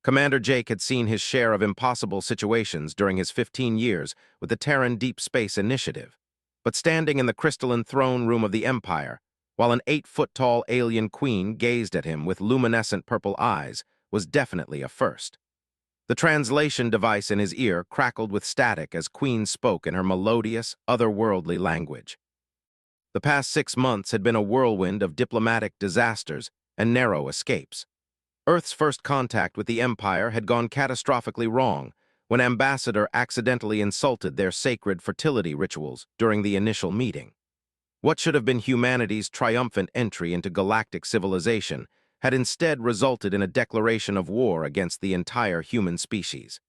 Commander Jake had seen his share of impossible situations during his 15 years with the Terran Deep Space Initiative. But standing in the crystalline throne room of the Empire, while an 8-foot-tall alien queen gazed at him with luminescent purple eyes, was definitely a first. The translation device in his ear crackled with static as Queen spoke in her melodious, otherworldly language. The past 6 months had been a whirlwind of diplomatic disasters and narrow escapes. Earth's first contact with the Empire had gone catastrophically wrong when Ambassador accidentally insulted their sacred fertility rituals during the initial meeting. What should have been humanity's triumphant entry into galactic civilization had instead resulted in a declaration of war against the entire human species.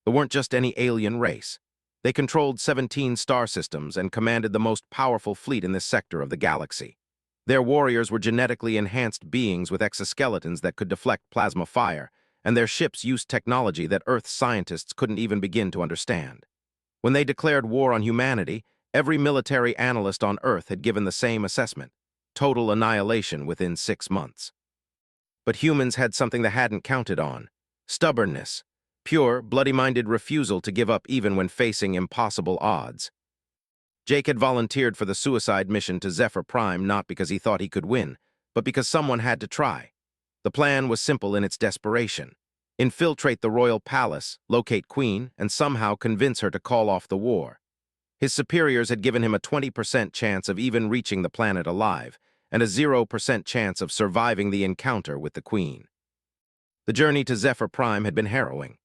They weren't just any alien race. They controlled 17 star systems and commanded the most powerful fleet in this sector of the galaxy. Their warriors were genetically enhanced beings with exoskeletons that could deflect plasma fire, and their ships used technology that Earth's scientists couldn't even begin to understand. When they declared war on humanity, every military analyst on Earth had given the same assessment: total annihilation within 6 months. But humans had something they hadn't counted on: stubbornness, pure, bloody-minded refusal to give up even when facing impossible odds. Jake had volunteered for the suicide mission to Zephyr Prime not because he thought he could win, but because someone had to try. The plan was simple in its desperation: infiltrate the royal palace, locate Queen, and somehow convince her to call off the war. His superiors had given him a 20% chance of even reaching the planet alive, and a 0% chance of surviving the encounter with the Queen. The journey to Zephyr Prime had been harrowing.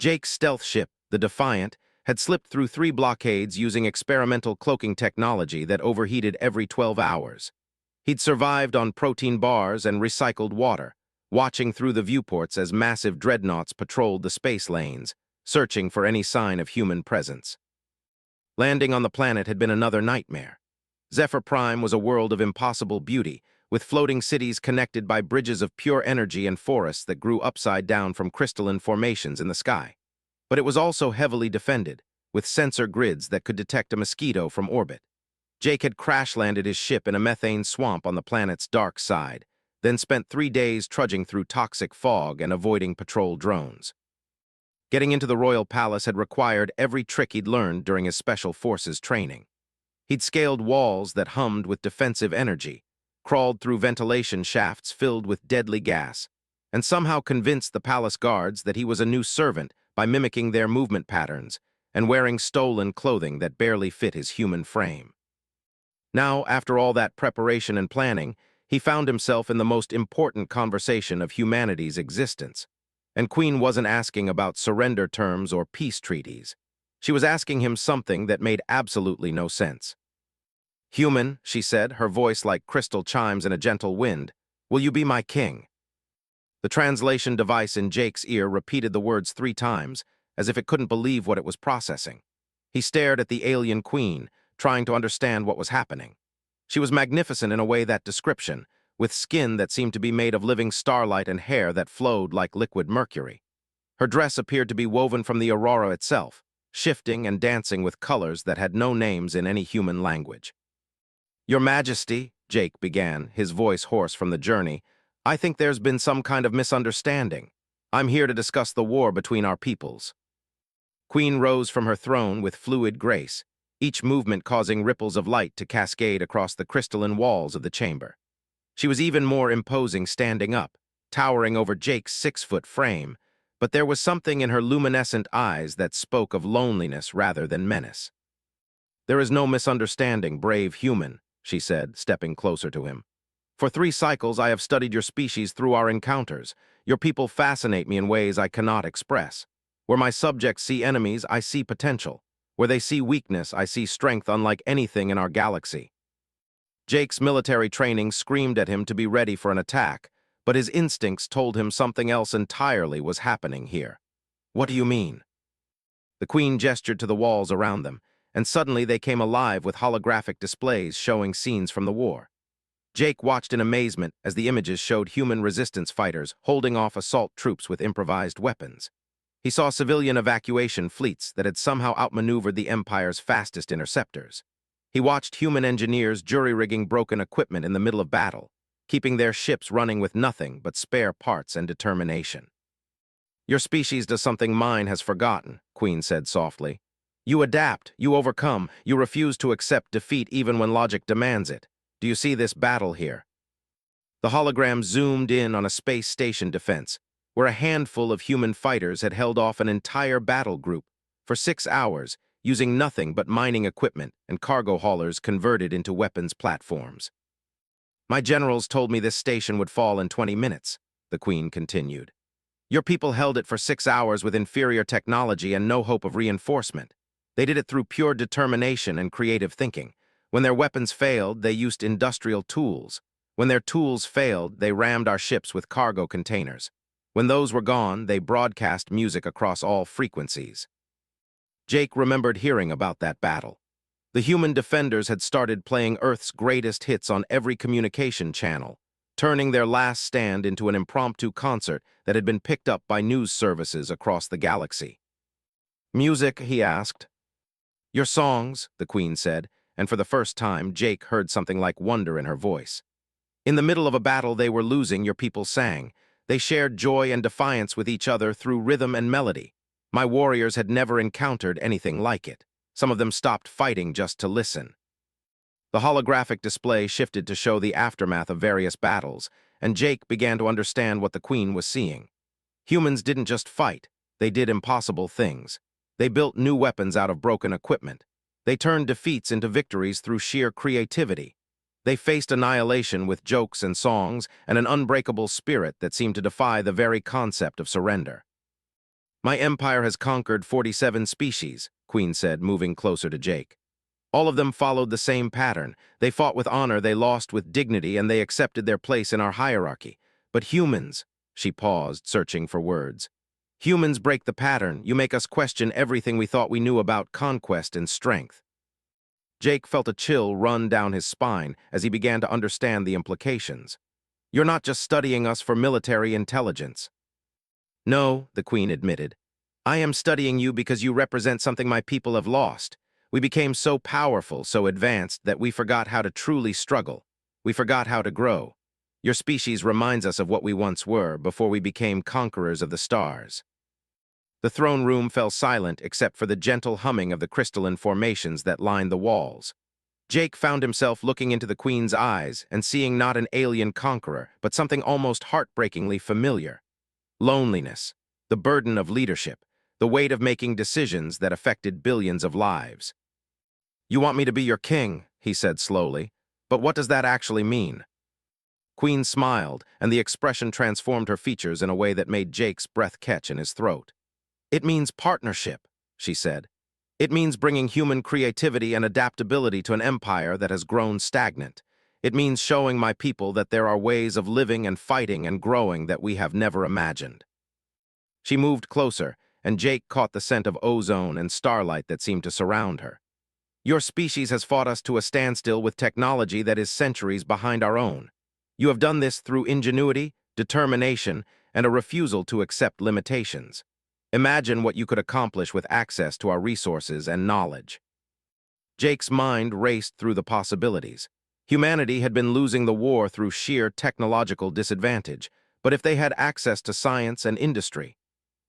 Jake's stealth ship, the Defiant, had slipped through 3 blockades using experimental cloaking technology that overheated every 12 hours. He'd survived on protein bars and recycled water, watching through the viewports as massive dreadnoughts patrolled the space lanes, searching for any sign of human presence. Landing on the planet had been another nightmare. Zephyr Prime was a world of impossible beauty, with floating cities connected by bridges of pure energy and forests that grew upside down from crystalline formations in the sky. But it was also heavily defended, with sensor grids that could detect a mosquito from orbit. Jake had crash-landed his ship in a methane swamp on the planet's dark side, then spent 3 days trudging through toxic fog and avoiding patrol drones. Getting into the royal palace had required every trick he'd learned during his special forces training. He'd scaled walls that hummed with defensive energy, crawled through ventilation shafts filled with deadly gas, and somehow convinced the palace guards that he was a new servant by mimicking their movement patterns and wearing stolen clothing that barely fit his human frame. Now, after all that preparation and planning, he found himself in the most important conversation of humanity's existence. And Queen wasn't asking about surrender terms or peace treaties. She was asking him something that made absolutely no sense. "Human," she said, her voice like crystal chimes in a gentle wind, "will you be my king?" The translation device in Jake's ear repeated the words 3 times, as if it couldn't believe what it was processing. He stared at the alien Queen, trying to understand what was happening. She was magnificent in a way that description, with skin that seemed to be made of living starlight and hair that flowed like liquid mercury. Her dress appeared to be woven from the aurora itself, shifting and dancing with colors that had no names in any human language. "Your Majesty," Jake began, his voice hoarse from the journey, "I think there's been some kind of misunderstanding. I'm here to discuss the war between our peoples." Queen rose from her throne with fluid grace, each movement causing ripples of light to cascade across the crystalline walls of the chamber. She was even more imposing standing up, towering over Jake's 6-foot frame, but there was something in her luminescent eyes that spoke of loneliness rather than menace. "There is no misunderstanding, brave human," she said, stepping closer to him. "For 3 cycles I have studied your species through our encounters. Your people fascinate me in ways I cannot express. Where my subjects see enemies, I see potential. Where they see weakness, I see strength unlike anything in our galaxy." Jake's military training screamed at him to be ready for an attack, but his instincts told him something else entirely was happening here. "What do you mean?" The Queen gestured to the walls around them, and suddenly they came alive with holographic displays showing scenes from the war. Jake watched in amazement as the images showed human resistance fighters holding off assault troops with improvised weapons. He saw civilian evacuation fleets that had somehow outmaneuvered the Empire's fastest interceptors. He watched human engineers jury-rigging broken equipment in the middle of battle, keeping their ships running with nothing but spare parts and determination. Your species does something mine has forgotten, Queen said softly. You adapt, you overcome, you refuse to accept defeat even when logic demands it. Do you see this battle here? The hologram zoomed in on a space station defense, where a handful of human fighters had held off an entire battle group for 6 hours, using nothing but mining equipment and cargo haulers converted into weapons platforms. My generals told me this station would fall in 20 minutes, the Queen continued. Your people held it for 6 hours with inferior technology and no hope of reinforcement. They did it through pure determination and creative thinking. When their weapons failed, they used industrial tools. When their tools failed, they rammed our ships with cargo containers. When those were gone, they broadcast music across all frequencies. Jake remembered hearing about that battle. The human defenders had started playing Earth's greatest hits on every communication channel, turning their last stand into an impromptu concert that had been picked up by news services across the galaxy. Music, he asked. Your songs, the Queen said, and for the first time, Jake heard something like wonder in her voice. In the middle of a battle they were losing, your people sang. They shared joy and defiance with each other through rhythm and melody. My warriors had never encountered anything like it. Some of them stopped fighting just to listen. The holographic display shifted to show the aftermath of various battles, and Jake began to understand what the Queen was seeing. Humans didn't just fight, they did impossible things. They built new weapons out of broken equipment. They turned defeats into victories through sheer creativity. They faced annihilation with jokes and songs and an unbreakable spirit that seemed to defy the very concept of surrender. My empire has conquered 47 species, Queen said, moving closer to Jake. All of them followed the same pattern. They fought with honor, they lost with dignity, and they accepted their place in our hierarchy. But humans, she paused, searching for words. Humans break the pattern. You make us question everything we thought we knew about conquest and strength. Jake felt a chill run down his spine as he began to understand the implications. You're not just studying us for military intelligence. No, the Queen admitted. I am studying you because you represent something my people have lost. We became so powerful, so advanced, that we forgot how to truly struggle. We forgot how to grow. Your species reminds us of what we once were before we became conquerors of the stars. The throne room fell silent except for the gentle humming of the crystalline formations that lined the walls. Jake found himself looking into the Queen's eyes and seeing not an alien conqueror, but something almost heartbreakingly familiar. Loneliness, the burden of leadership, the weight of making decisions that affected billions of lives. You want me to be your king, he said slowly, but what does that actually mean? Queen smiled, and the expression transformed her features in a way that made Jake's breath catch in his throat. It means partnership, she said. It means bringing human creativity and adaptability to an empire that has grown stagnant. It means showing my people that there are ways of living and fighting and growing that we have never imagined. She moved closer, and Jake caught the scent of ozone and starlight that seemed to surround her. Your species has fought us to a standstill with technology that is centuries behind our own. You have done this through ingenuity, determination, and a refusal to accept limitations. Imagine what you could accomplish with access to our resources and knowledge. Jake's mind raced through the possibilities. Humanity had been losing the war through sheer technological disadvantage, but if they had access to science and industry,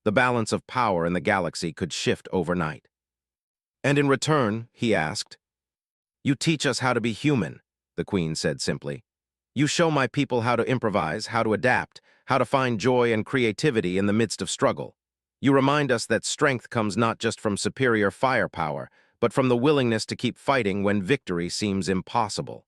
the balance of power in the galaxy could shift overnight. And in return, he asked, you teach us how to be human, the Queen said simply. You show my people how to improvise, how to adapt, how to find joy and creativity in the midst of struggle. You remind us that strength comes not just from superior firepower, but from the willingness to keep fighting when victory seems impossible.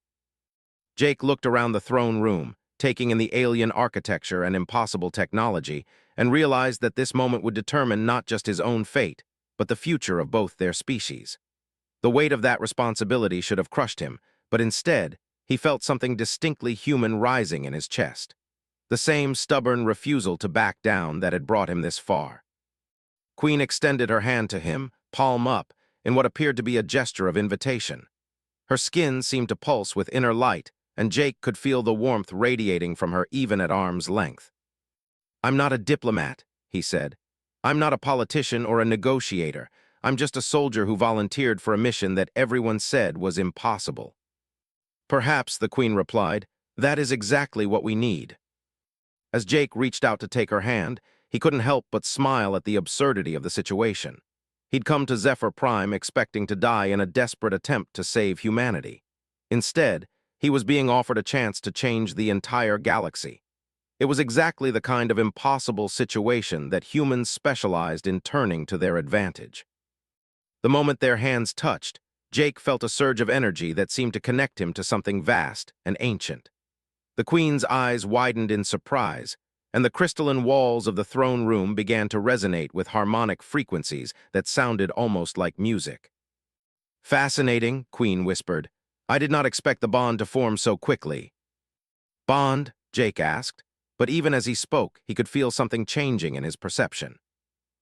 Jake looked around the throne room, taking in the alien architecture and impossible technology, and realized that this moment would determine not just his own fate, but the future of both their species. The weight of that responsibility should have crushed him, but instead, he felt something distinctly human rising in his chest. The same stubborn refusal to back down that had brought him this far. Queen extended her hand to him, palm up, in what appeared to be a gesture of invitation. Her skin seemed to pulse with inner light, and Jake could feel the warmth radiating from her even at arm's length. I'm not a diplomat, he said. I'm not a politician or a negotiator. I'm just a soldier who volunteered for a mission that everyone said was impossible. Perhaps, the Queen replied, that is exactly what we need. As Jake reached out to take her hand, he couldn't help but smile at the absurdity of the situation. He'd come to Zephyr Prime expecting to die in a desperate attempt to save humanity. Instead, he was being offered a chance to change the entire galaxy. It was exactly the kind of impossible situation that humans specialized in turning to their advantage. The moment their hands touched, Jake felt a surge of energy that seemed to connect him to something vast and ancient. The Queen's eyes widened in surprise, and the crystalline walls of the throne room began to resonate with harmonic frequencies that sounded almost like music. "Fascinating," Queen whispered. "I did not expect the bond to form so quickly." "Bond?" Jake asked, but even as he spoke, he could feel something changing in his perception.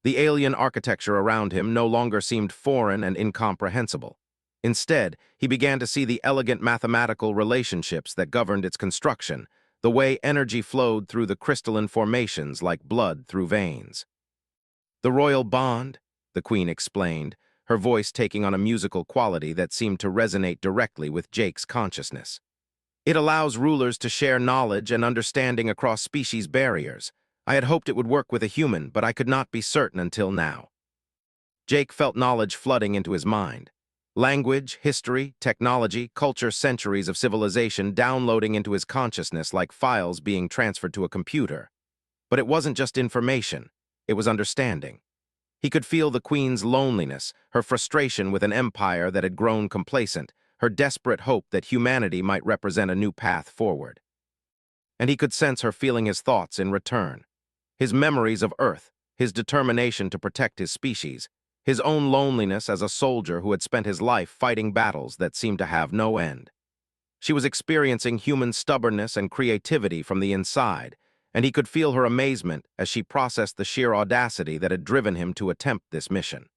The alien architecture around him no longer seemed foreign and incomprehensible. Instead, he began to see the elegant mathematical relationships that governed its construction, the way energy flowed through the crystalline formations like blood through veins. "The royal bond," the Queen explained, her voice taking on a musical quality that seemed to resonate directly with Jake's consciousness. "It allows rulers to share knowledge and understanding across species barriers. I had hoped it would work with a human, but I could not be certain until now." Jake felt knowledge flooding into his mind. Language, history, technology, culture, centuries of civilization downloading into his consciousness like files being transferred to a computer. But it wasn't just information, it was understanding. He could feel the Queen's loneliness, her frustration with an empire that had grown complacent, her desperate hope that humanity might represent a new path forward. And he could sense her feeling his thoughts in return. His memories of Earth, his determination to protect his species, his own loneliness as a soldier who had spent his life fighting battles that seemed to have no end. She was experiencing human stubbornness and creativity from the inside, and he could feel her amazement as she processed the sheer audacity that had driven him to attempt this mission.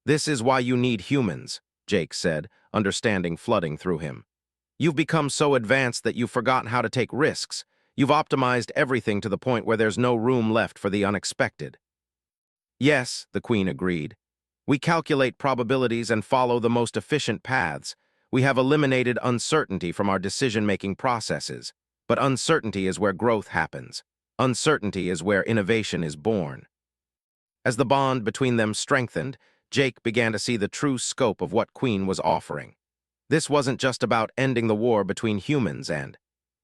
"This is why you need humans," Jake said, understanding flooding through him. "You've become so advanced that you've forgotten how to take risks. You've optimized everything to the point where there's no room left for the unexpected." "Yes," the Queen agreed. "We calculate probabilities and follow the most efficient paths. We have eliminated uncertainty from our decision-making processes. But uncertainty is where growth happens. Uncertainty is where innovation is born." As the bond between them strengthened, Jake began to see the true scope of what Queen was offering. This wasn't just about ending the war between humans and...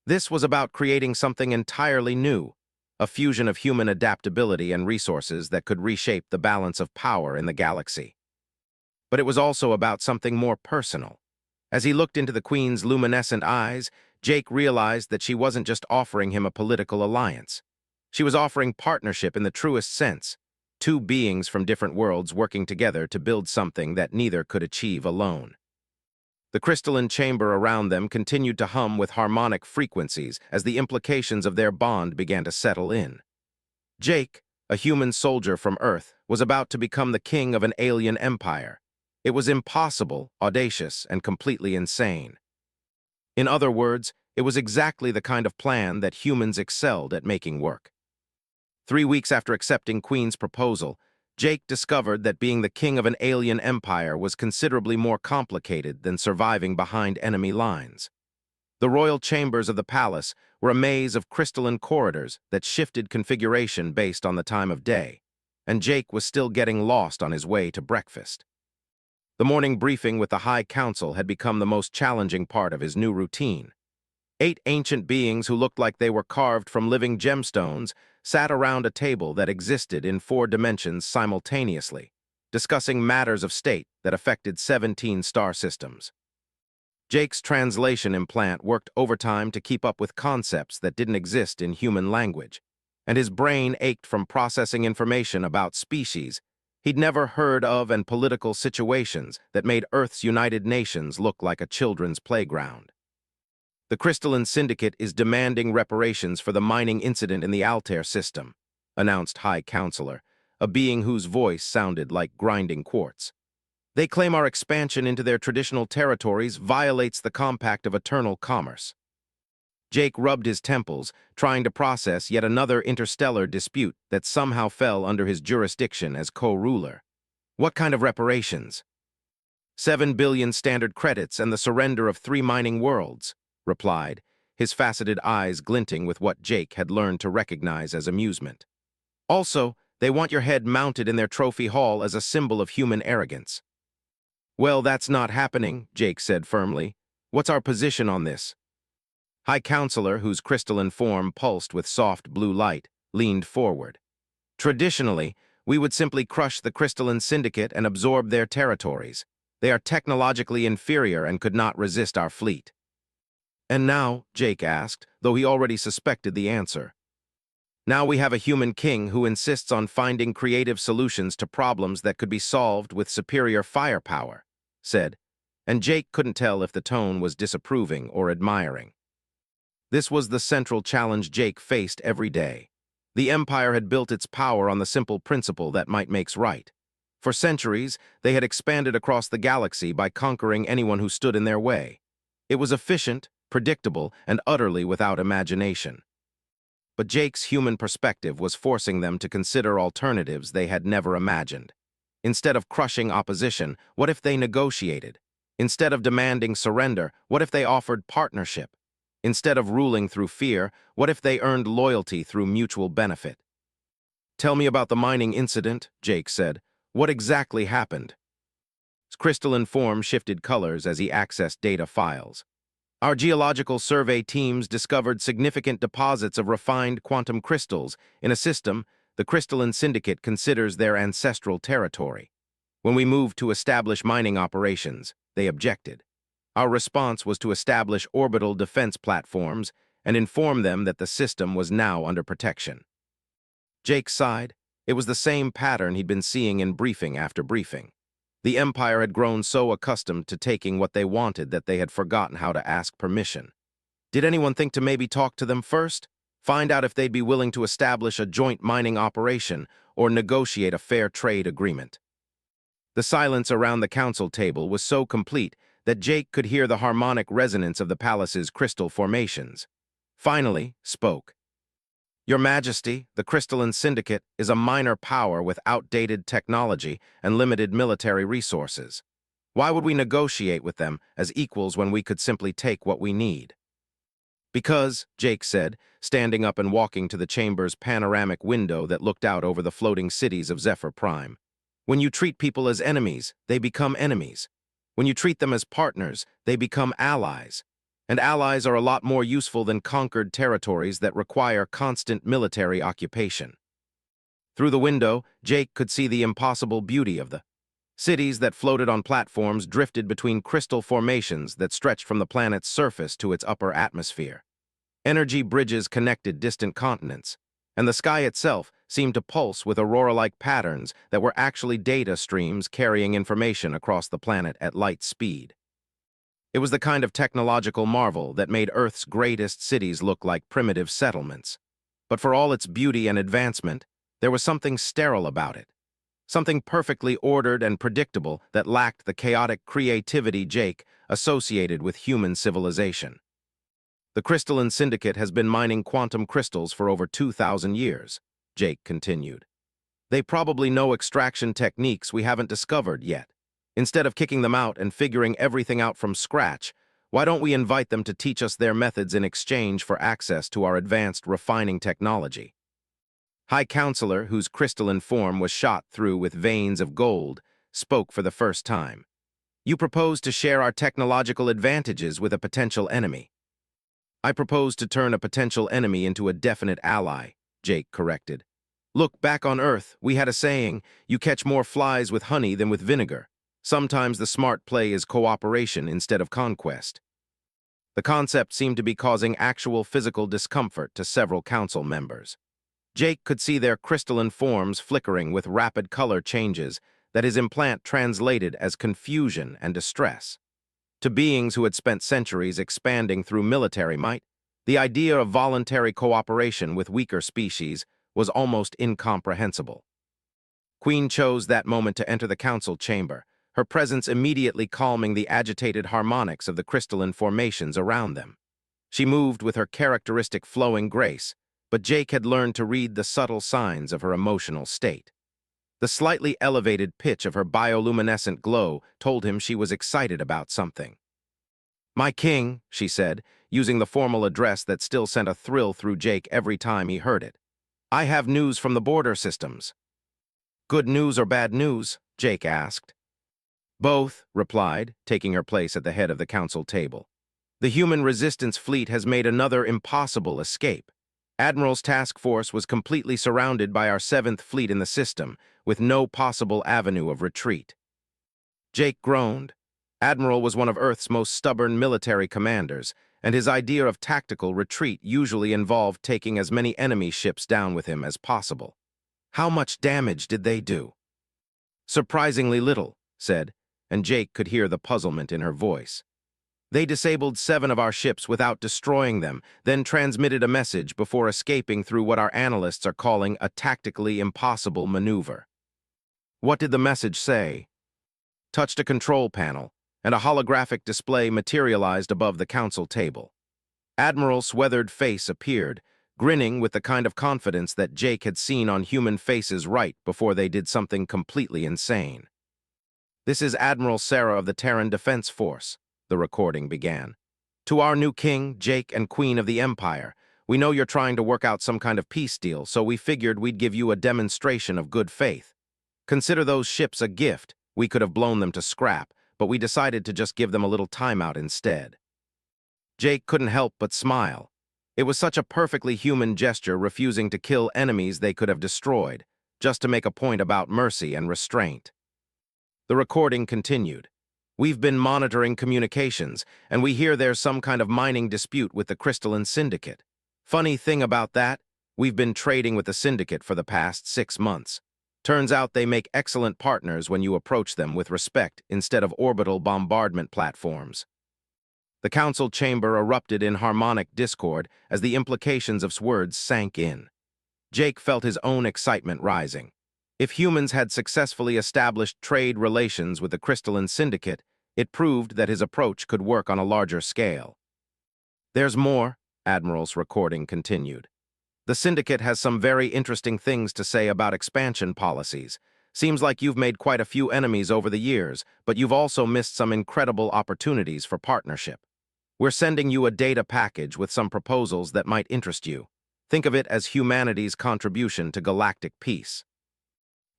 This was about creating something entirely new, a fusion of human adaptability and resources that could reshape the balance of power in the galaxy. But it was also about something more personal. As he looked into the Queen's luminescent eyes, Jake realized that she wasn't just offering him a political alliance. She was offering partnership in the truest sense, two beings from different worlds working together to build something that neither could achieve alone. The crystalline chamber around them continued to hum with harmonic frequencies as the implications of their bond began to settle in. Jake, a human soldier from Earth, was about to become the king of an alien empire. It was impossible, audacious, and completely insane. In other words, it was exactly the kind of plan that humans excelled at making work. 3 weeks after accepting Queen's proposal, Jake discovered that being the king of an alien empire was considerably more complicated than surviving behind enemy lines. The royal chambers of the palace were a maze of crystalline corridors that shifted configuration based on the time of day, and Jake was still getting lost on his way to breakfast. The morning briefing with the High Council had become the most challenging part of his new routine. 8 ancient beings who looked like they were carved from living gemstones sat around a table that existed in 4 dimensions simultaneously, discussing matters of state that affected 17 star systems. Jake's translation implant worked overtime to keep up with concepts that didn't exist in human language, and his brain ached from processing information about species he'd never heard of and political situations that made Earth's United Nations look like a children's playground. "The Crystalline Syndicate is demanding reparations for the mining incident in the Altair system," announced High Counselor, a being whose voice sounded like grinding quartz. "They claim our expansion into their traditional territories violates the Compact of Eternal Commerce." Jake rubbed his temples, trying to process yet another interstellar dispute that somehow fell under his jurisdiction as co-ruler. "What kind of reparations?" 7 billion standard credits and the surrender of 3 mining worlds," replied, his faceted eyes glinting with what Jake had learned to recognize as amusement. Also, they want your head mounted in their trophy hall as a symbol of human arrogance. Well, that's not happening, Jake said firmly. What's our position on this? High Counselor, whose crystalline form pulsed with soft blue light, leaned forward. Traditionally, we would simply crush the crystalline syndicate and absorb their territories. They are technologically inferior and could not resist our fleet. And now, Jake asked, though he already suspected the answer. Now we have a human king who insists on finding creative solutions to problems that could be solved with superior firepower, said, and Jake couldn't tell if the tone was disapproving or admiring. This was the central challenge Jake faced every day. The Empire had built its power on the simple principle that might makes right. For centuries, they had expanded across the galaxy by conquering anyone who stood in their way. It was efficient, predictable, and utterly without imagination. But Jake's human perspective was forcing them to consider alternatives they had never imagined. Instead of crushing opposition, what if they negotiated? Instead of demanding surrender, what if they offered partnership? Instead of ruling through fear, what if they earned loyalty through mutual benefit? Tell me about the mining incident, Jake said. What exactly happened? His crystalline form shifted colors as he accessed data files. Our geological survey teams discovered significant deposits of refined quantum crystals in a system the crystalline syndicate considers their ancestral territory. When we moved to establish mining operations, they objected. Our response was to establish orbital defense platforms and inform them that the system was now under protection. Jake sighed. It was the same pattern he'd been seeing in briefing after briefing. The Empire had grown so accustomed to taking what they wanted that they had forgotten how to ask permission. Did anyone think to maybe talk to them first? Find out if they'd be willing to establish a joint mining operation or negotiate a fair trade agreement. The silence around the council table was so complete that Jake could hear the harmonic resonance of the palace's crystal formations. Finally, spoke. Your Majesty, the Crystalline Syndicate is a minor power with outdated technology and limited military resources. Why would we negotiate with them as equals when we could simply take what we need? Because, Jake said, standing up and walking to the chamber's panoramic window that looked out over the floating cities of Zephyr Prime. When you treat people as enemies, they become enemies. When you treat them as partners, they become allies. And allies are a lot more useful than conquered territories that require constant military occupation. Through the window, Jake could see the impossible beauty of the cities that floated on platforms drifted between crystal formations that stretched from the planet's surface to its upper atmosphere. Energy bridges connected distant continents, and the sky itself seemed to pulse with aurora-like patterns that were actually data streams carrying information across the planet at light speed. It was the kind of technological marvel that made Earth's greatest cities look like primitive settlements. But for all its beauty and advancement, there was something sterile about it. Something perfectly ordered and predictable that lacked the chaotic creativity Jake associated with human civilization. The Crystalline Syndicate has been mining quantum crystals for over 2,000 years, Jake continued. They probably know extraction techniques we haven't discovered yet. Instead of kicking them out and figuring everything out from scratch, why don't we invite them to teach us their methods in exchange for access to our advanced refining technology? High Counselor, whose crystalline form was shot through with veins of gold, spoke for the first time. You propose to share our technological advantages with a potential enemy. I propose to turn a potential enemy into a definite ally, Jake corrected. Look, back on Earth, we had a saying, you catch more flies with honey than with vinegar. Sometimes the smart play is cooperation instead of conquest. The concept seemed to be causing actual physical discomfort to several council members. Jake could see their crystalline forms flickering with rapid color changes that his implant translated as confusion and distress. To beings who had spent centuries expanding through military might, the idea of voluntary cooperation with weaker species was almost incomprehensible. Queen chose that moment to enter the council chamber, her presence immediately calming the agitated harmonics of the crystalline formations around them. She moved with her characteristic flowing grace, but Jake had learned to read the subtle signs of her emotional state. The slightly elevated pitch of her bioluminescent glow told him she was excited about something. My king, she said, using the formal address that still sent a thrill through Jake every time he heard it. I have news from the border systems. Good news or bad news? Jake asked. Both, replied, taking her place at the head of the council table. The human resistance fleet has made another impossible escape. Admiral's task force was completely surrounded by our 7th Fleet in the system, with no possible avenue of retreat. Jake groaned. Admiral was one of Earth's most stubborn military commanders, and his idea of tactical retreat usually involved taking as many enemy ships down with him as possible. How much damage did they do? Surprisingly little, said, and Jake could hear the puzzlement in her voice. They disabled 7 of our ships without destroying them, then transmitted a message before escaping through what our analysts are calling a tactically impossible maneuver. What did the message say? Touched a control panel, and a holographic display materialized above the council table. Admiral's weathered face appeared, grinning with the kind of confidence that Jake had seen on human faces right before they did something completely insane. This is Admiral Sarah of the Terran Defense Force, the recording began. To our new king, Jake, and queen of the Empire, we know you're trying to work out some kind of peace deal, so we figured we'd give you a demonstration of good faith. Consider those ships a gift. We could have blown them to scrap, but we decided to just give them a little timeout instead. Jake couldn't help but smile. It was such a perfectly human gesture, refusing to kill enemies they could have destroyed, just to make a point about mercy and restraint. The recording continued. We've been monitoring communications, and we hear there's some kind of mining dispute with the Crystalline Syndicate. Funny thing about that, we've been trading with the Syndicate for the past 6 months. Turns out they make excellent partners when you approach them with respect instead of orbital bombardment platforms. The council chamber erupted in harmonic discord as the implications of words sank in. Jake felt his own excitement rising. If humans had successfully established trade relations with the Crystalline Syndicate, it proved that his approach could work on a larger scale. There's more, Admiral's recording continued. The Syndicate has some very interesting things to say about expansion policies. Seems like you've made quite a few enemies over the years, but you've also missed some incredible opportunities for partnership. We're sending you a data package with some proposals that might interest you. Think of it as humanity's contribution to galactic peace.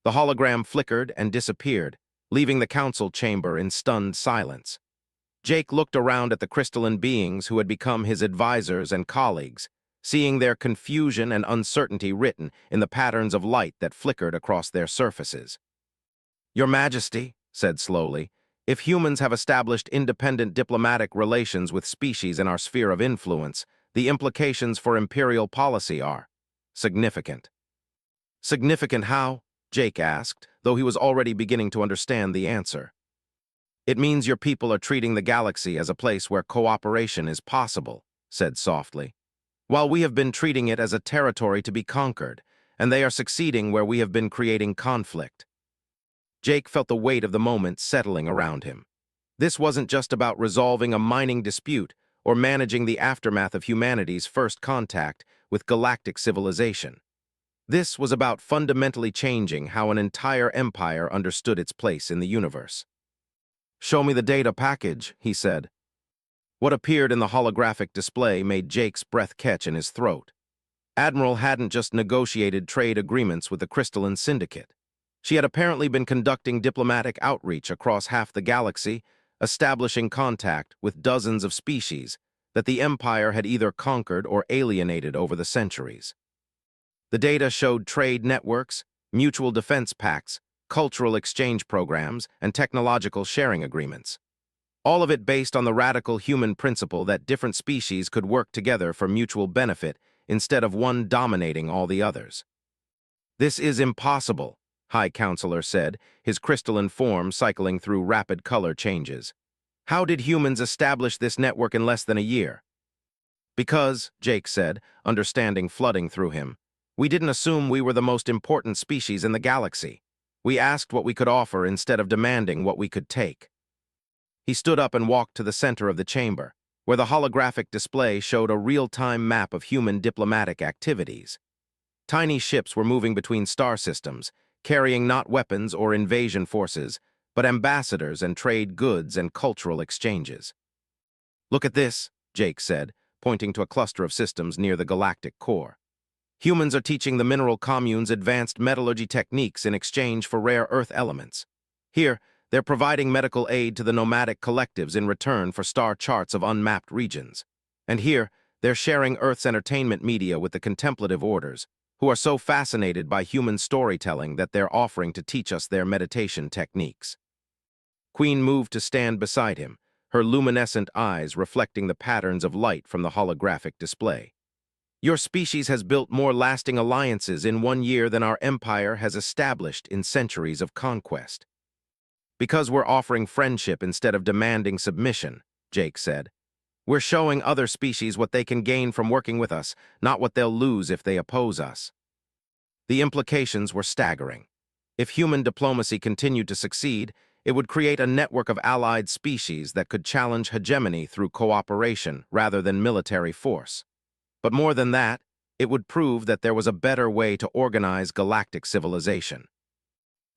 The hologram flickered and disappeared, leaving the council chamber in stunned silence. Jake looked around at the crystalline beings who had become his advisors and colleagues, seeing their confusion and uncertainty written in the patterns of light that flickered across their surfaces. Your Majesty, said slowly, if humans have established independent diplomatic relations with species in our sphere of influence, the implications for imperial policy are significant. Significant how? Jake asked, though he was already beginning to understand the answer. It means your people are treating the galaxy as a place where cooperation is possible, said softly, while we have been treating it as a territory to be conquered, and they are succeeding where we have been creating conflict. Jake felt the weight of the moment settling around him. This wasn't just about resolving a mining dispute or managing the aftermath of humanity's first contact with galactic civilization. This was about fundamentally changing how an entire empire understood its place in the universe. Show me the data package, he said. What appeared in the holographic display made Jake's breath catch in his throat. Admiral hadn't just negotiated trade agreements with the Crystalline Syndicate. She had apparently been conducting diplomatic outreach across half the galaxy, establishing contact with dozens of species that the Empire had either conquered or alienated over the centuries. The data showed trade networks, mutual defense pacts, cultural exchange programs, and technological sharing agreements. All of it based on the radical human principle that different species could work together for mutual benefit instead of one dominating all the others. This is impossible, High Counselor said, his crystalline form cycling through rapid color changes. How did humans establish this network in less than a year? Because, Jake said, understanding flooding through him, we didn't assume we were the most important species in the galaxy. We asked what we could offer instead of demanding what we could take. He stood up and walked to the center of the chamber, where the holographic display showed a real-time map of human diplomatic activities. Tiny ships were moving between star systems, carrying not weapons or invasion forces, but ambassadors and trade goods and cultural exchanges. Look at this, Jake said, pointing to a cluster of systems near the galactic core. Humans are teaching the mineral communes advanced metallurgy techniques in exchange for rare earth elements. Here, they're providing medical aid to the nomadic collectives in return for star charts of unmapped regions. And here, they're sharing Earth's entertainment media with the contemplative orders, who are so fascinated by human storytelling that they're offering to teach us their meditation techniques. Queen moved to stand beside him, her luminescent eyes reflecting the patterns of light from the holographic display. Your species has built more lasting alliances in 1 year than our empire has established in centuries of conquest. Because we're offering friendship instead of demanding submission, Jake said. We're showing other species what they can gain from working with us, not what they'll lose if they oppose us. The implications were staggering. If human diplomacy continued to succeed, it would create a network of allied species that could challenge hegemony through cooperation rather than military force. But more than that, it would prove that there was a better way to organize galactic civilization.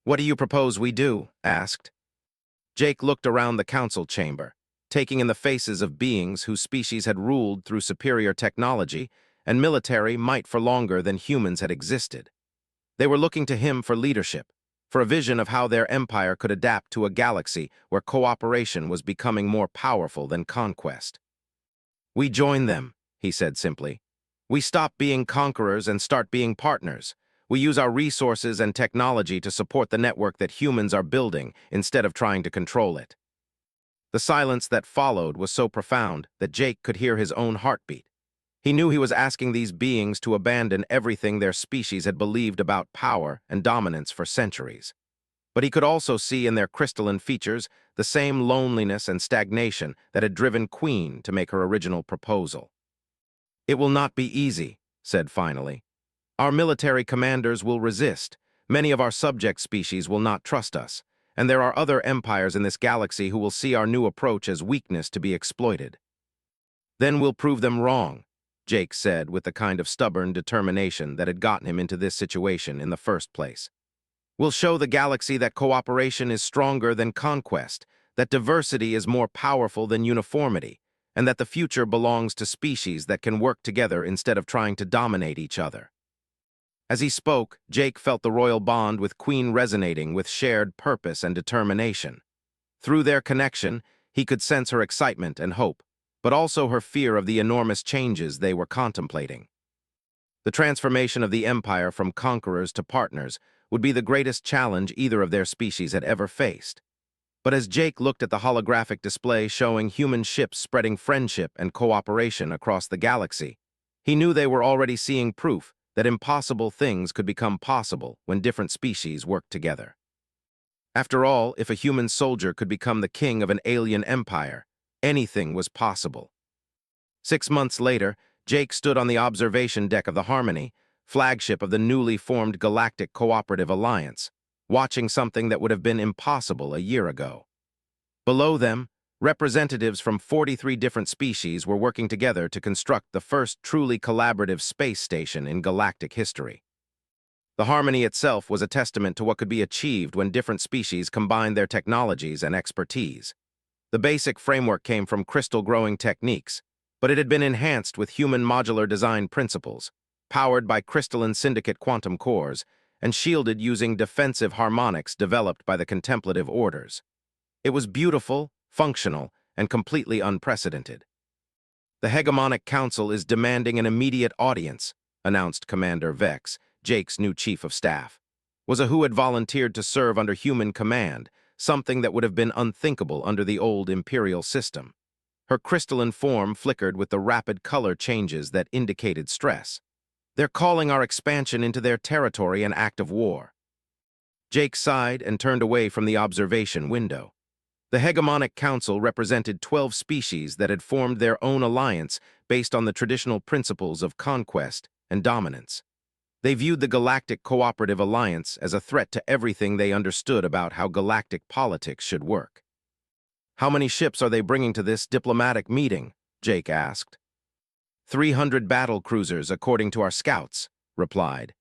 "What do you propose we do?" asked. Jake looked around the council chamber, taking in the faces of beings whose species had ruled through superior technology and military might for longer than humans had existed. They were looking to him for leadership, for a vision of how their empire could adapt to a galaxy where cooperation was becoming more powerful than conquest. "We join them," he said simply. "We stop being conquerors and start being partners. We use our resources and technology to support the network that humans are building instead of trying to control it." The silence that followed was so profound that Jake could hear his own heartbeat. He knew he was asking these beings to abandon everything their species had believed about power and dominance for centuries. But he could also see in their crystalline features the same loneliness and stagnation that had driven Queen to make her original proposal. "It will not be easy," said finally. "Our military commanders will resist, many of our subject species will not trust us, and there are other empires in this galaxy who will see our new approach as weakness to be exploited. Then we'll prove them wrong," Jake said with the kind of stubborn determination that had gotten him into this situation in the first place. "We'll show the galaxy that cooperation is stronger than conquest, that diversity is more powerful than uniformity, and that the future belongs to species that can work together instead of trying to dominate each other." As he spoke, Jake felt the royal bond with Queen resonating with shared purpose and determination. Through their connection, he could sense her excitement and hope, but also her fear of the enormous changes they were contemplating. The transformation of the empire from conquerors to partners would be the greatest challenge either of their species had ever faced. But as Jake looked at the holographic display showing human ships spreading friendship and cooperation across the galaxy, he knew they were already seeing proof that impossible things could become possible when different species worked together. After all, if a human soldier could become the king of an alien empire, anything was possible. 6 months later, Jake stood on the observation deck of the Harmony, flagship of the newly formed Galactic Cooperative Alliance, watching something that would have been impossible a year ago. Below them, representatives from 43 different species were working together to construct the first truly collaborative space station in galactic history. The Harmony itself was a testament to what could be achieved when different species combined their technologies and expertise. The basic framework came from crystal growing techniques, but it had been enhanced with human modular design principles, powered by crystalline syndicate quantum cores, and shielded using defensive harmonics developed by the contemplative orders. It was beautiful, functional, and completely unprecedented. "The Hegemonic Council is demanding an immediate audience," announced Commander Vex, Jake's new chief of staff. Was a who had volunteered to serve under human command, something that would have been unthinkable under the old imperial system. Her crystalline form flickered with the rapid color changes that indicated stress. "They're calling our expansion into their territory an act of war." Jake sighed and turned away from the observation window. The Hegemonic Council represented 12 species that had formed their own alliance based on the traditional principles of conquest and dominance. They viewed the Galactic Cooperative Alliance as a threat to everything they understood about how galactic politics should work. "How many ships are they bringing to this diplomatic meeting?" Jake asked. 300 battle cruisers, according to our scouts," replied,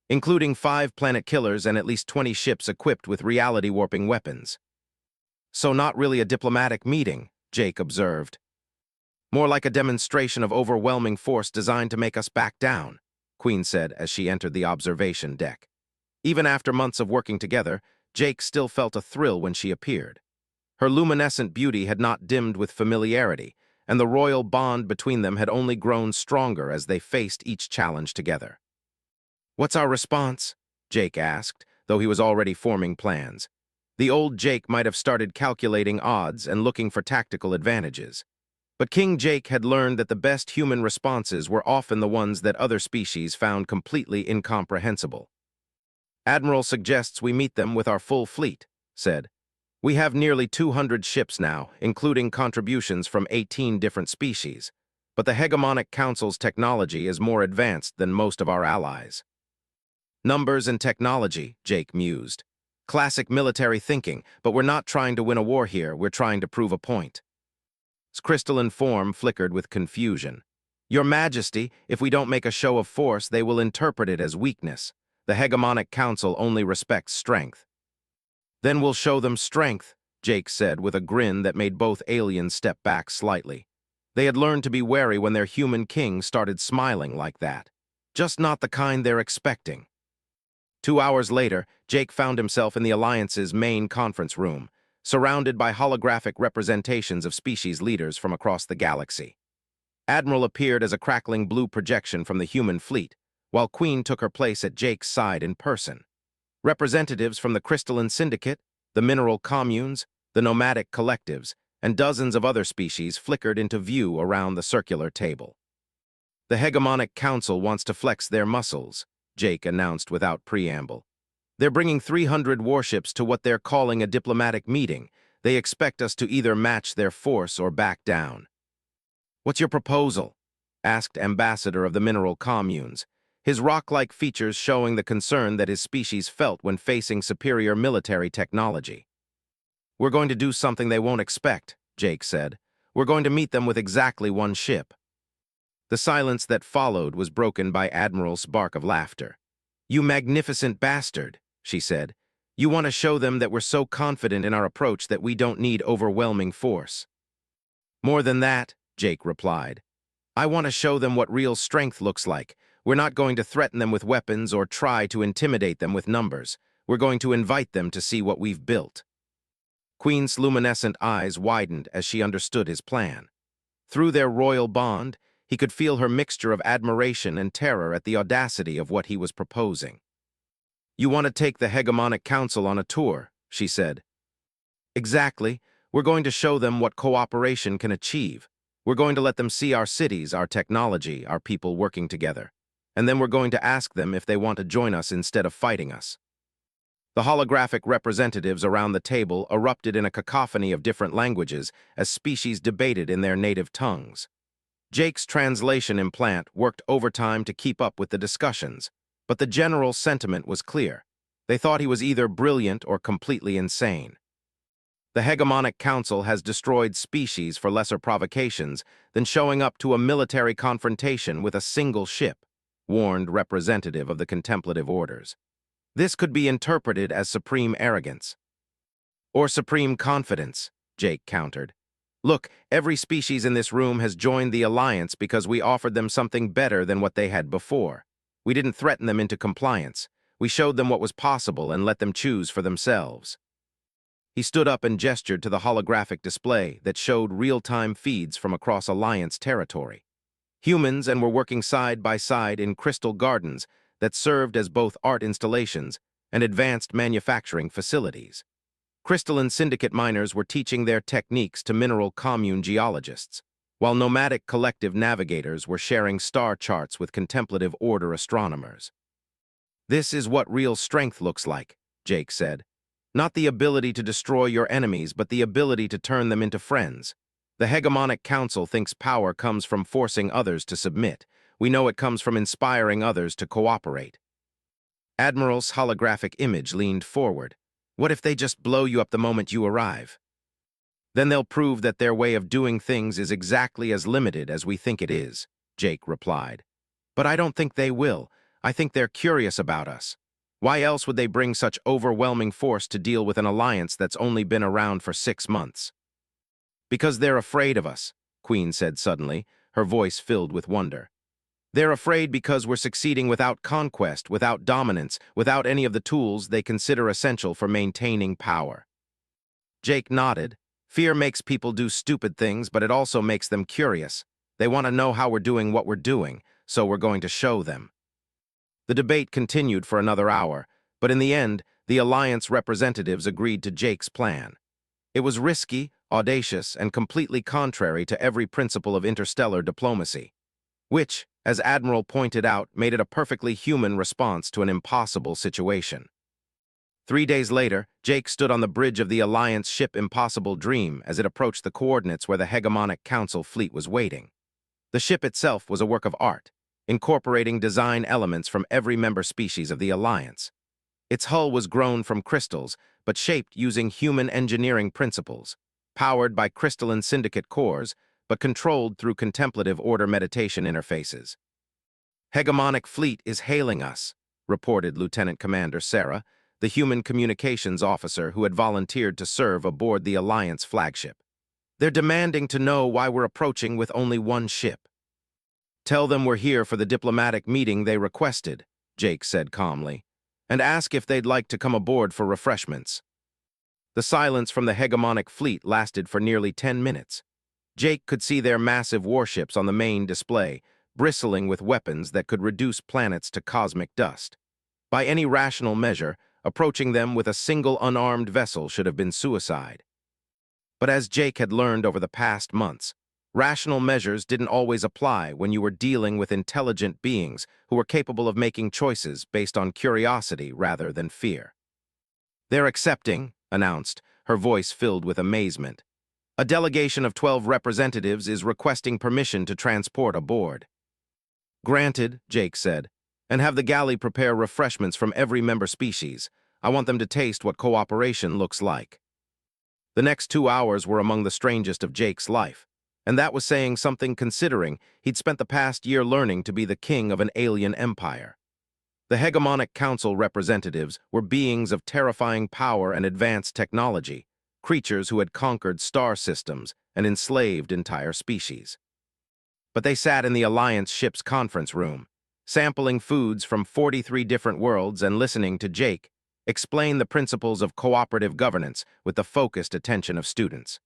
"including 5 planet killers and at least 20 ships equipped with reality-warping weapons." "So not really a diplomatic meeting," Jake observed. "More like a demonstration of overwhelming force designed to make us back down." Queen said as she entered the observation deck. Even after months of working together, Jake still felt a thrill when she appeared. Her luminescent beauty had not dimmed with familiarity, and the royal bond between them had only grown stronger as they faced each challenge together. "What's our response?" Jake asked, though he was already forming plans. The old Jake might have started calculating odds and looking for tactical advantages. But King Jake had learned that the best human responses were often the ones that other species found completely incomprehensible. "Admiral suggests we meet them with our full fleet," said. "We have nearly 200 ships now, including contributions from 18 different species, but the Hegemonic Council's technology is more advanced than most of our allies." "Numbers and technology," Jake mused. "Classic military thinking, but we're not trying to win a war here, we're trying to prove a point." His crystalline form flickered with confusion. "Your Majesty, if we don't make a show of force, they will interpret it as weakness. The Hegemonic Council only respects strength." "Then we'll show them strength," Jake said with a grin that made both aliens step back slightly. They had learned to be wary when their human king started smiling like that. Just not the kind they're expecting. 2 hours later, Jake found himself in the Alliance's main conference room, surrounded by holographic representations of species leaders from across the galaxy. Admiral appeared as a crackling blue projection from the human fleet, while Queen took her place at Jake's side in person. Representatives from the Crystalline Syndicate, the Mineral Communes, the Nomadic Collectives, and dozens of other species flickered into view around the circular table. "The Hegemonic Council wants to flex their muscles," Jake announced without preamble. "They're bringing 300 warships to what they're calling a diplomatic meeting. They expect us to either match their force or back down." "What's your proposal?" asked Ambassador of the Mineral Communes, his rock-like features showing the concern that his species felt when facing superior military technology. "We're going to do something they won't expect," Jake said. "We're going to meet them with exactly one ship." The silence that followed was broken by Admiral's bark of laughter. "You magnificent bastard," she said. "You want to show them that we're so confident in our approach that we don't need overwhelming force." "More than that," Jake replied. "I want to show them what real strength looks like. We're not going to threaten them with weapons or try to intimidate them with numbers. We're going to invite them to see what we've built." Queen's luminescent eyes widened as she understood his plan. Through their royal bond, he could feel her mixture of admiration and terror at the audacity of what he was proposing. "You want to take the Hegemonic Council on a tour," she said. "Exactly. We're going to show them what cooperation can achieve. We're going to let them see our cities, our technology, our people working together. And then we're going to ask them if they want to join us instead of fighting us." The holographic representatives around the table erupted in a cacophony of different languages as species debated in their native tongues. Jake's translation implant worked overtime to keep up with the discussions, but the general sentiment was clear. They thought he was either brilliant or completely insane. "The Hegemonic Council has destroyed species for lesser provocations than showing up to a military confrontation with a single ship," warned representative of the contemplative orders. "This could be interpreted as supreme arrogance." "Or supreme confidence," Jake countered. "Look, every species in this room has joined the Alliance because we offered them something better than what they had before. We didn't threaten them into compliance. We showed them what was possible and let them choose for themselves." He stood up and gestured to the holographic display that showed real-time feeds from across Alliance territory. Humans and were working side by side in crystal gardens that served as both art installations and advanced manufacturing facilities. Crystalline Syndicate miners were teaching their techniques to mineral commune geologists, while nomadic collective navigators were sharing star charts with contemplative order astronomers. "This is what real strength looks like," Jake said. "Not the ability to destroy your enemies, but the ability to turn them into friends. The Hegemonic Council thinks power comes from forcing others to submit. We know it comes from inspiring others to cooperate." Admiral's holographic image leaned forward. "What if they just blow you up the moment you arrive?" "Then they'll prove that their way of doing things is exactly as limited as we think it is," Jake replied. "But I don't think they will. I think they're curious about us. Why else would they bring such overwhelming force to deal with an alliance that's only been around for 6 months?" "Because they're afraid of us," Queen said suddenly, her voice filled with wonder. They're afraid because we're succeeding without conquest, without dominance, without any of the tools they consider essential for maintaining power. Jake nodded. Fear makes people do stupid things, but it also makes them curious. They want to know how we're doing what we're doing, so we're going to show them. The debate continued for another hour, but in the end, the Alliance representatives agreed to Jake's plan. It was risky, audacious, and completely contrary to every principle of interstellar diplomacy, which, as Admiral pointed out, made it a perfectly human response to an impossible situation. 3 days later, Jake stood on the bridge of the Alliance ship Impossible Dream as it approached the coordinates where the hegemonic Council fleet was waiting. The ship itself was a work of art, incorporating design elements from every member species of the Alliance. Its hull was grown from crystals, but shaped using human engineering principles, powered by crystalline syndicate cores, but controlled through contemplative order meditation interfaces. "Hegemonic fleet is hailing us," reported Lieutenant Commander Sarah, the human communications officer who had volunteered to serve aboard the Alliance flagship. "They're demanding to know why we're approaching with only one ship." "Tell them we're here for the diplomatic meeting they requested," Jake said calmly, "and ask if they'd like to come aboard for refreshments." The silence from the hegemonic fleet lasted for nearly 10 minutes. Jake could see their massive warships on the main display, bristling with weapons that could reduce planets to cosmic dust. By any rational measure, approaching them with a single unarmed vessel should have been suicide. But as Jake had learned over the past months, rational measures didn't always apply when you were dealing with intelligent beings who were capable of making choices based on curiosity rather than fear. "They're accepting," announced, her voice filled with amazement. "A delegation of 12 representatives is requesting permission to transport aboard." "Granted," Jake said, "and have the galley prepare refreshments from every member species. I want them to taste what cooperation looks like." The next 2 hours were among the strangest of Jake's life, and that was saying something considering he'd spent the past year learning to be the king of an alien empire. The hegemonic council representatives were beings of terrifying power and advanced technology, creatures who had conquered star systems and enslaved entire species. But they sat in the Alliance ship's conference room, sampling foods from 43 different worlds and listening to Jake explain the principles of cooperative governance with the focused attention of students.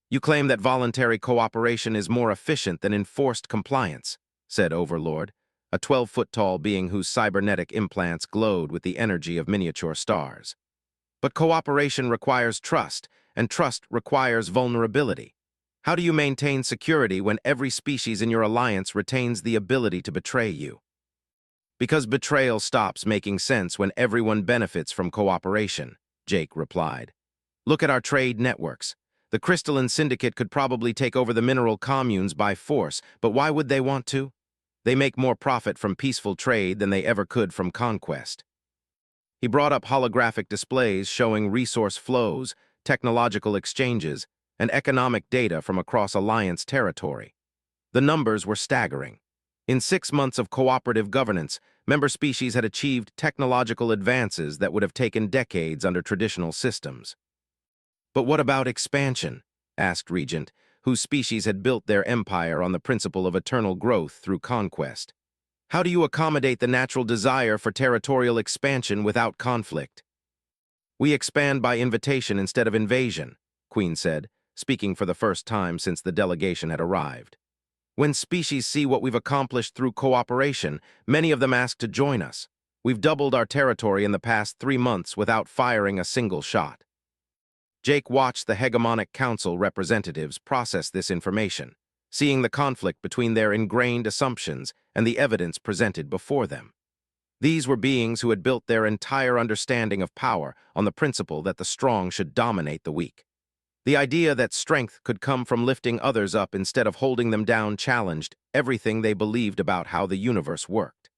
"You claim that voluntary cooperation is more efficient than enforced compliance," said Overlord, a 12-foot-tall being whose cybernetic implants glowed with the energy of miniature stars. "But cooperation requires trust, and trust requires vulnerability. How do you maintain security when every species in your alliance retains the ability to betray you?" "Because betrayal stops making sense when everyone benefits from cooperation," Jake replied. "Look at our trade networks. The Crystalline Syndicate could probably take over the mineral communes by force, but why would they want to? They make more profit from peaceful trade than they ever could from conquest." He brought up holographic displays showing resource flows, technological exchanges, and economic data from across Alliance territory. The numbers were staggering. In 6 months of cooperative governance, member species had achieved technological advances that would have taken decades under traditional systems. "But what about expansion?" asked Regent, whose species had built their empire on the principle of eternal growth through conquest. "How do you accommodate the natural desire for territorial expansion without conflict?" "We expand by invitation instead of invasion," Queen said, speaking for the first time since the delegation had arrived. "When species see what we've accomplished through cooperation, many of them ask to join us. We've doubled our territory in the past 3 months without firing a single shot." Jake watched the hegemonic council representatives process this information, seeing the conflict between their ingrained assumptions and the evidence presented before them. These were beings who had built their entire understanding of power on the principle that the strong should dominate the weak. The idea that strength could come from lifting others up instead of holding them down challenged everything they believed about how the universe worked.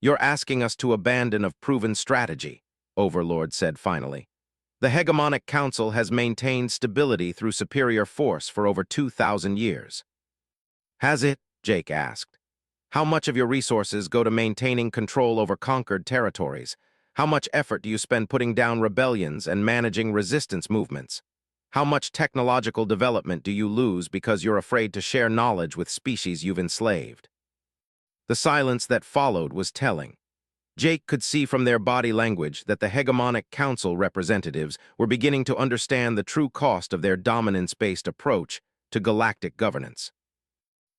"You're asking us to abandon a proven strategy," Overlord said finally. "The hegemonic council has maintained stability through superior force for over 2,000 years. "Has it?" Jake asked. "How much of your resources go to maintaining control over conquered territories? How much effort do you spend putting down rebellions and managing resistance movements? How much technological development do you lose because you're afraid to share knowledge with species you've enslaved?" The silence that followed was telling. Jake could see from their body language that the hegemonic council representatives were beginning to understand the true cost of their dominance-based approach to galactic governance.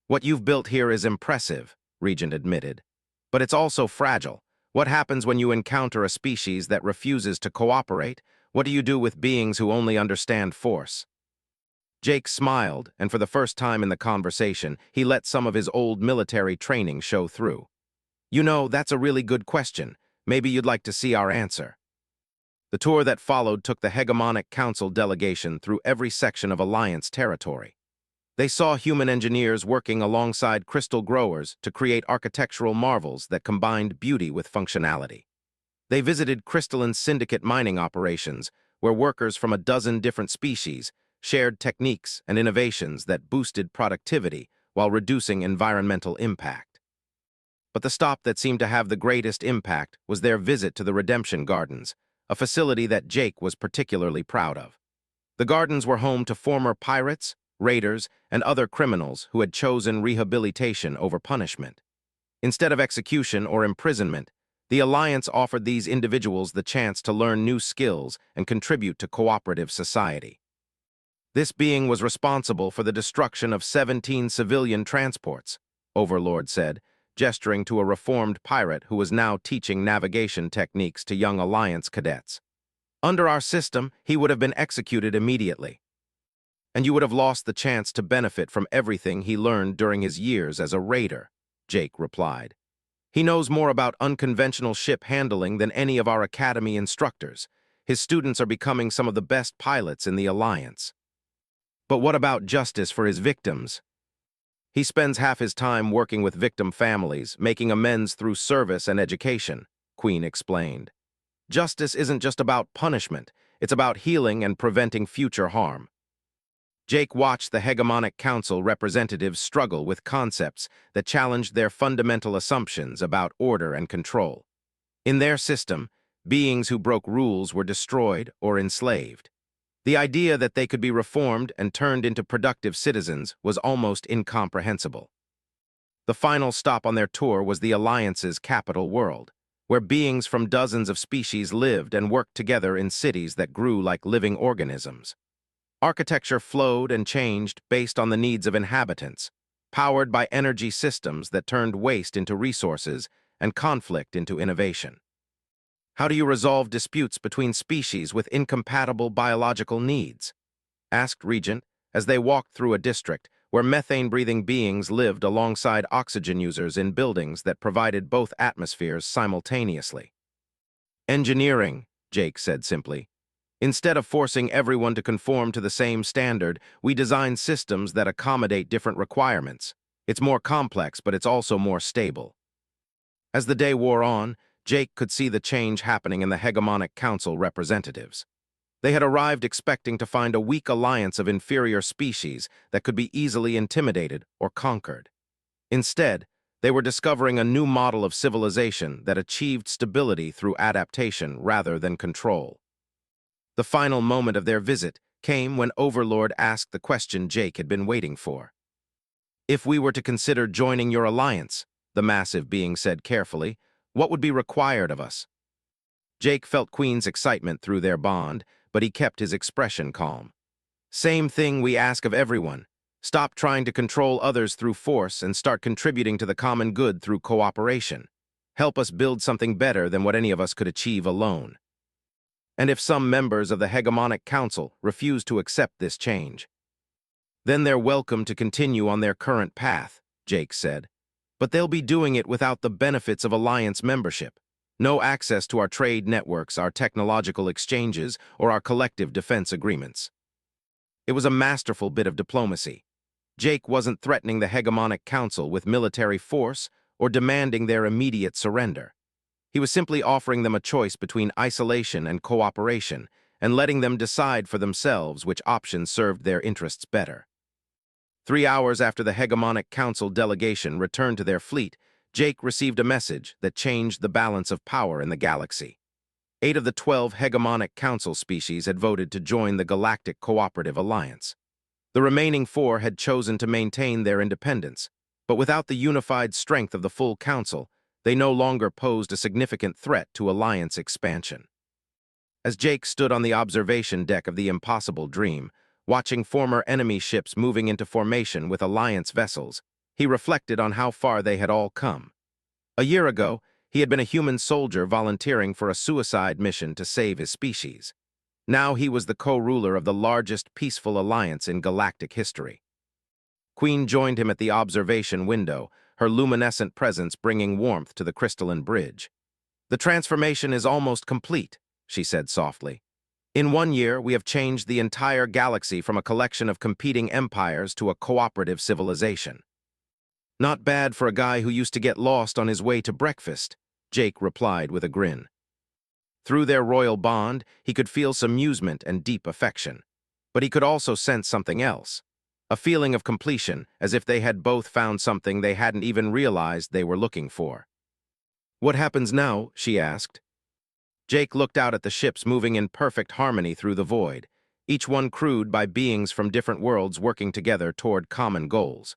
What you've built here is impressive, Regent admitted. But it's also fragile. What happens when you encounter a species that refuses to cooperate? What do you do with beings who only understand force? Jake smiled, and for the first time in the conversation, he let some of his old military training show through. You know, that's a really good question. Maybe you'd like to see our answer. The tour that followed took the hegemonic council delegation through every section of Alliance territory. They saw human engineers working alongside crystal growers to create architectural marvels that combined beauty with functionality. They visited crystalline syndicate mining operations, where workers from a dozen different species shared techniques and innovations that boosted productivity while reducing environmental impact. But the stop that seemed to have the greatest impact was their visit to the Redemption Gardens, a facility that Jake was particularly proud of. The gardens were home to former pirates, raiders, and other criminals who had chosen rehabilitation over punishment. Instead of execution or imprisonment, the Alliance offered these individuals the chance to learn new skills and contribute to cooperative society. This being was responsible for the destruction of 17 civilian transports, Overlord said, gesturing to a reformed pirate who was now teaching navigation techniques to young Alliance cadets. Under our system, he would have been executed immediately. And you would have lost the chance to benefit from everything he learned during his years as a raider, Jake replied. He knows more about unconventional ship handling than any of our academy instructors. His students are becoming some of the best pilots in the Alliance. But what about justice for his victims? He spends half his time working with victim families, making amends through service and education, Queen explained. Justice isn't just about punishment, it's about healing and preventing future harm. Jake watched the hegemonic council representatives struggle with concepts that challenged their fundamental assumptions about order and control. In their system, beings who broke rules were destroyed or enslaved. The idea that they could be reformed and turned into productive citizens was almost incomprehensible. The final stop on their tour was the Alliance's capital world, where beings from dozens of species lived and worked together in cities that grew like living organisms. Architecture flowed and changed based on the needs of inhabitants, powered by energy systems that turned waste into resources and conflict into innovation. How do you resolve disputes between species with incompatible biological needs? Asked Regent as they walked through a district where methane-breathing beings lived alongside oxygen users in buildings that provided both atmospheres simultaneously. Engineering, Jake said simply. Instead of forcing everyone to conform to the same standard, we design systems that accommodate different requirements. It's more complex, but it's also more stable. As the day wore on, Jake could see the change happening in the hegemonic council representatives. They had arrived expecting to find a weak alliance of inferior species that could be easily intimidated or conquered. Instead, they were discovering a new model of civilization that achieved stability through adaptation rather than control. The final moment of their visit came when Overlord asked the question Jake had been waiting for. If we were to consider joining your alliance, the massive being said carefully, what would be required of us? Jake felt Queen's excitement through their bond, but he kept his expression calm. Same thing we ask of everyone. Stop trying to control others through force and start contributing to the common good through cooperation. Help us build something better than what any of us could achieve alone. And if some members of the hegemonic council refuse to accept this change, then they're welcome to continue on their current path, Jake said. But they'll be doing it without the benefits of Alliance membership. No access to our trade networks, our technological exchanges, or our collective defense agreements. It was a masterful bit of diplomacy. Jake wasn't threatening the hegemonic council with military force or demanding their immediate surrender. He was simply offering them a choice between isolation and cooperation, and letting them decide for themselves which option served their interests better. 3 hours after the hegemonic council delegation returned to their fleet, Jake received a message that changed the balance of power in the galaxy. 8 of the 12 hegemonic council species had voted to join the Galactic Cooperative Alliance. The remaining 4 had chosen to maintain their independence, But without the unified strength of the full council, they no longer posed a significant threat to Alliance expansion. As Jake stood on the observation deck of the Impossible Dream, watching former enemy ships moving into formation with Alliance vessels, he reflected on how far they had all come. A year ago, he had been a human soldier volunteering for a suicide mission to save his species. Now he was the co-ruler of the largest peaceful alliance in galactic history. Queen joined him at the observation window, her luminescent presence bringing warmth to the crystalline bridge. "The transformation is almost complete," she said softly. "In 1 year, we have changed the entire galaxy from a collection of competing empires to a cooperative civilization." "Not bad for a guy who used to get lost on his way to breakfast," Jake replied with a grin. Through their royal bond, he could feel some amusement and deep affection. But he could also sense something else. A feeling of completion, as if they had both found something they hadn't even realized they were looking for. "What happens now?" she asked. Jake looked out at the ships moving in perfect harmony through the void, each one crewed by beings from different worlds working together toward common goals.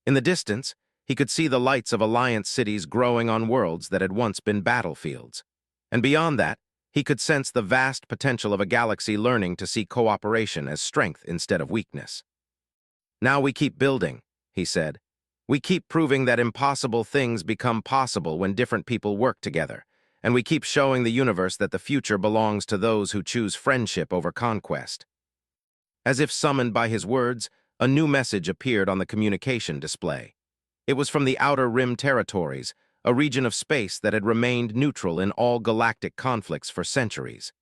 In the distance, he could see the lights of Alliance cities growing on worlds that had once been battlefields. And beyond that, he could sense the vast potential of a galaxy learning to see cooperation as strength instead of weakness. "Now we keep building," he said. "We keep proving that impossible things become possible when different people work together, and we keep showing the universe that the future belongs to those who choose friendship over conquest." As if summoned by his words, a new message appeared on the communication display. It was from the Outer Rim territories, a region of space that had remained neutral in all galactic conflicts for centuries.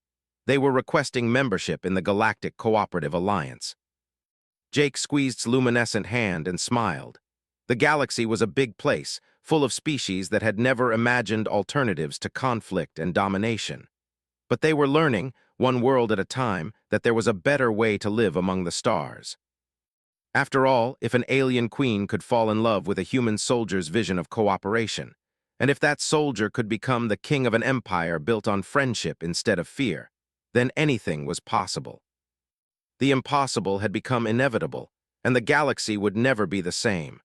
They were requesting membership in the Galactic Cooperative Alliance. Jake squeezed luminescent hand and smiled. The galaxy was a big place, full of species that had never imagined alternatives to conflict and domination. But they were learning, one world at a time, that there was a better way to live among the stars. After all, if an alien queen could fall in love with a human soldier's vision of cooperation, and if that soldier could become the king of an empire built on friendship instead of fear, then anything was possible. The impossible had become inevitable, and the galaxy would never be the same.